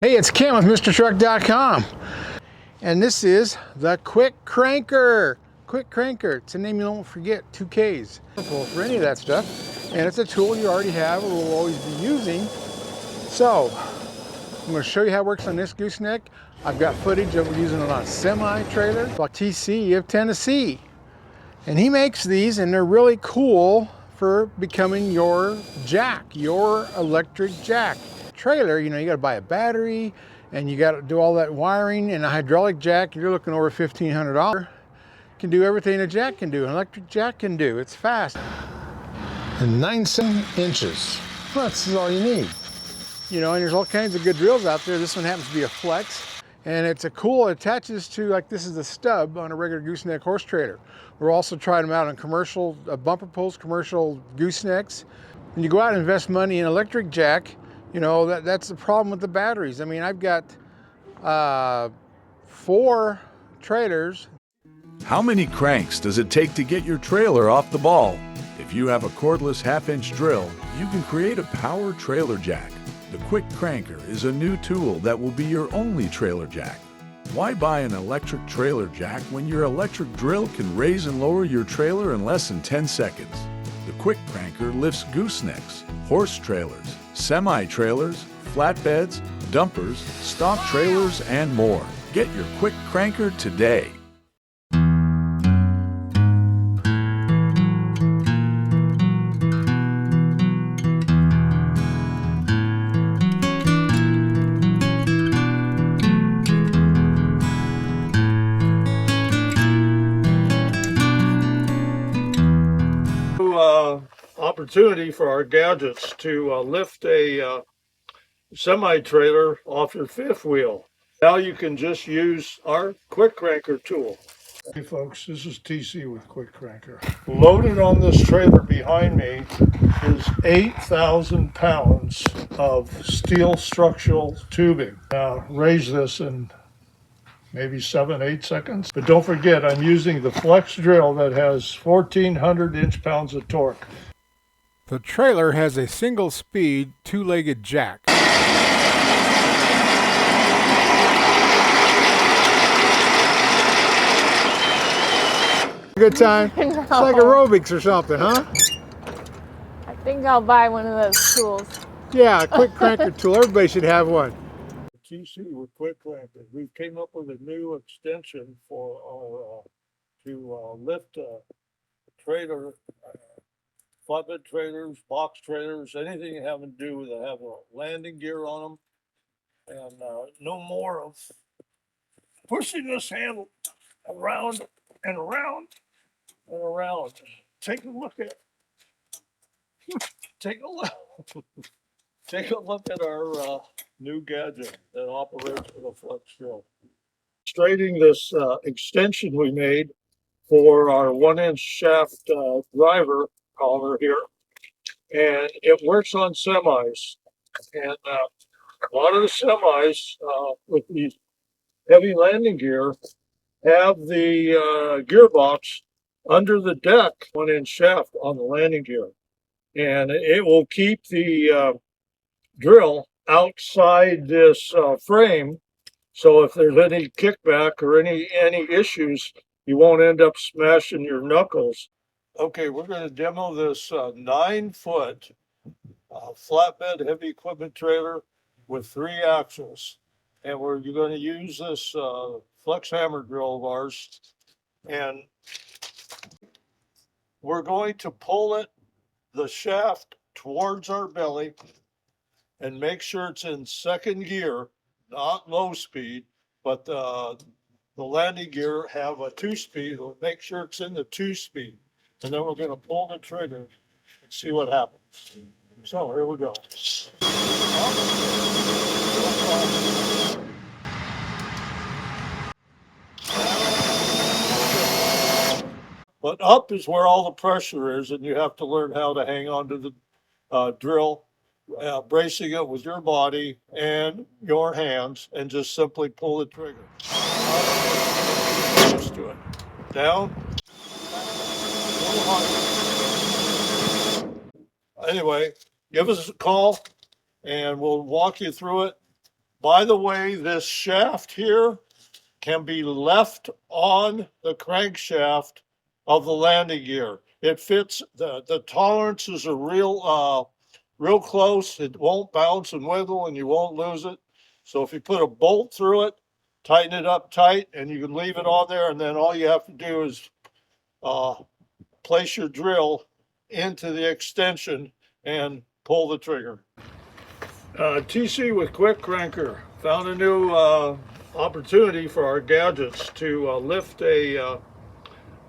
Hey, it's Ken with MrTruck.com, and this is the Kwick Kranker. Kwick Kranker, it's a name you don't forget, 2 Ks. For any of that stuff, and it's a tool you already have or will always be using. So, I'm going to show you how it works on this gooseneck. I've got footage of using it on a semi-trailer, like TC of Tennessee. And he makes these, and they're really cool for becoming your jack, your electric jack. Trailer, you got to buy a battery and you got to do all that wiring, and a hydraulic jack, you're looking over $1,500. Can do everything a jack can do, an electric jack can do. It's fast. And 9 inches. Well, that's all you need. And there's all kinds of good drills out there. This one happens to be a flex. And it's a cool, it attaches to, like, this is the stub on a regular gooseneck horse trailer. We're also trying them out on commercial bumper pulls, commercial goosenecks. When you go out and invest money in electric jack, that's the problem with the batteries. I mean, I've got 4 trailers. How many cranks does it take to get your trailer off the ball? If you have a cordless half-inch drill, you can create a power trailer jack. The Kwick Kranker is a new tool that will be your only trailer jack. Why buy an electric trailer jack when your electric drill can raise and lower your trailer in less than 10 seconds? The Kwick Kranker lifts goosenecks, horse trailers, semi-trailers, flatbeds, dumpers, stock trailers, and more. Get your Kwick Kranker today. Opportunity for our gadgets to lift a semi-trailer off your fifth wheel. Now you can just use our Kwick Kranker tool. Hey folks, this is TC with Kwick Kranker. Loaded on this trailer behind me is 8,000 pounds of steel structural tubing. Now raise this in maybe 7-8 seconds. But don't forget, I'm using the flex drill that has 1,400 inch-pounds of torque. The trailer has a single-speed, 2-legged jack. Good time. No. It's like aerobics or something, huh? I think I'll buy one of those tools. Yeah, a Kwick Kranker tool. Everybody should have one. TC with Kwick Kranker. We came up with a new extension for our to lift a trailer, flatbed trailers, box trailers, anything having to do with it, have a landing gear on them, and no more of pushing this handle around and around and around. Take a look at take a look at our new gadget that operates with a flex drill. Straightening this extension we made for our 1-inch shaft driver collar here, and it works on semis. And a lot of the semis with these heavy landing gear have the gearbox under the deck 1-inch shaft on the landing gear, and it will keep the drill outside this frame, so if there's any kickback or any issues, you won't end up smashing your knuckles. Okay, we're going to demo this 9-foot flatbed heavy equipment trailer with 3 axles, and you're going to use this flex hammer drill of ours, and we're going to pull the shaft towards our belly and make sure it's in second gear, not low speed, but the landing gear have a 2-speed. We'll make sure it's in the 2-speed. And then we're going to pull the trigger and see what happens. So here we go. But up is where all the pressure is, and you have to learn how to hang on to the drill, bracing it with your body and your hands, and just simply pull the trigger. Close to it. Down. Anyway, give us a call and we'll walk you through it By the way, this shaft here can be left on the crankshaft of the landing gear. It fits, the tolerances are real close. It won't bounce and wiggle and you won't lose it. So if you put a bolt through it, tighten it up tight, and you can leave it on there, and then all you have to do is place your drill into the extension and pull the trigger. TC with Kwick Kranker found a new opportunity for our gadgets to lift a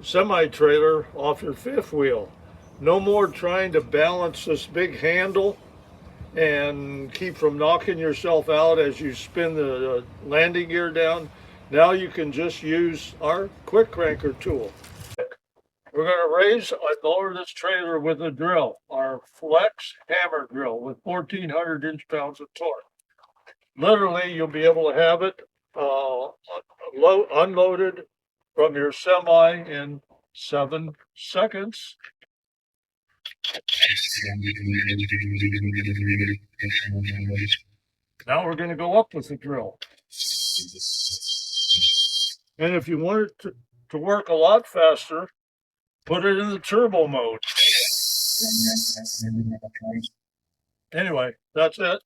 semi-trailer off your fifth wheel. No more trying to balance this big handle and keep from knocking yourself out as you spin the landing gear down. Now you can just use our Kwick Kranker tool. We're going to raise and lower this trailer with a drill, our flex hammer drill with 1,400 inch-pounds of torque. Literally, you'll be able to have it unloaded from your semi in 7 seconds. Now we're going to go up with the drill. And if you want it to work a lot faster, put it in the turbo mode. Anyway, that's it.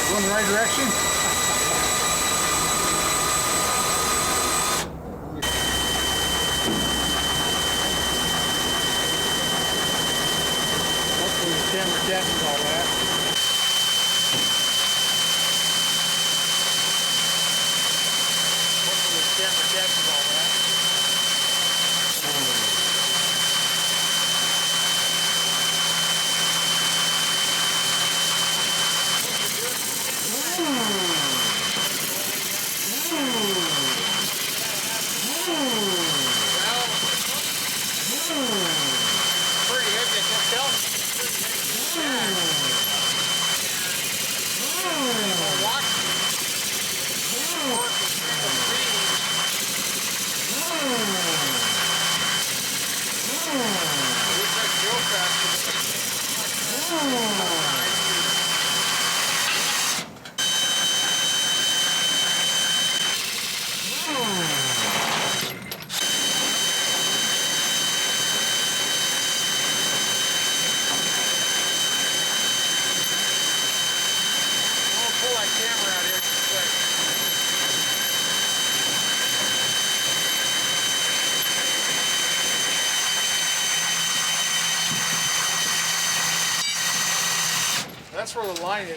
Going the right direction? Hopefully the camera catches all that. Hopefully the camera catches all that. Pretty heavy, I can tell. Watch. Pull that camera out here quick. That's where the line is.